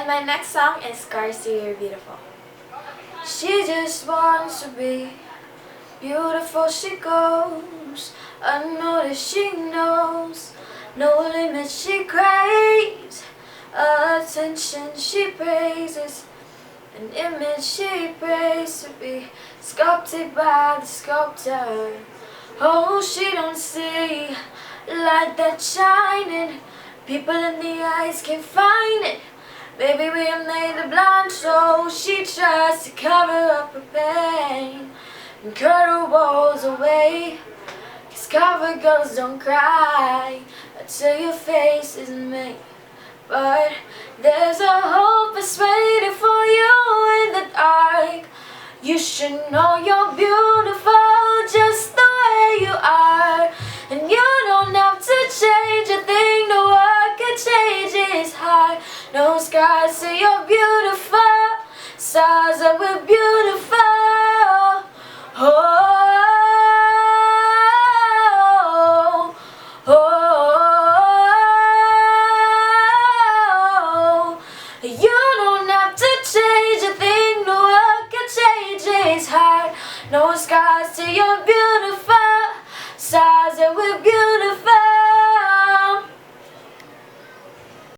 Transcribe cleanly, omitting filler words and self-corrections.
And my next song is Scars, You're Beautiful. She just wants to be beautiful, she goes unnoticed, she knows no limits, she craves attention, she praises an image, she prays to be sculpted by the sculptor. Oh, she don't see light that's shining, people in the eyes can't find it. Baby, we are made of blind, so she tries to cover up her pain and cut her walls away. 'Cause cover girls don't cry until your face is made. But there's a hope that's waiting for you in the dark. You should know you're beautiful just the way you are. And you don't have to change a thing, the work can change is hard. No scars, say you're beautiful. Stars that we're beautiful. Oh, oh, you don't have to change a thing, the world can change its heart. No scars, say you're beautiful. Stars that we're beautiful.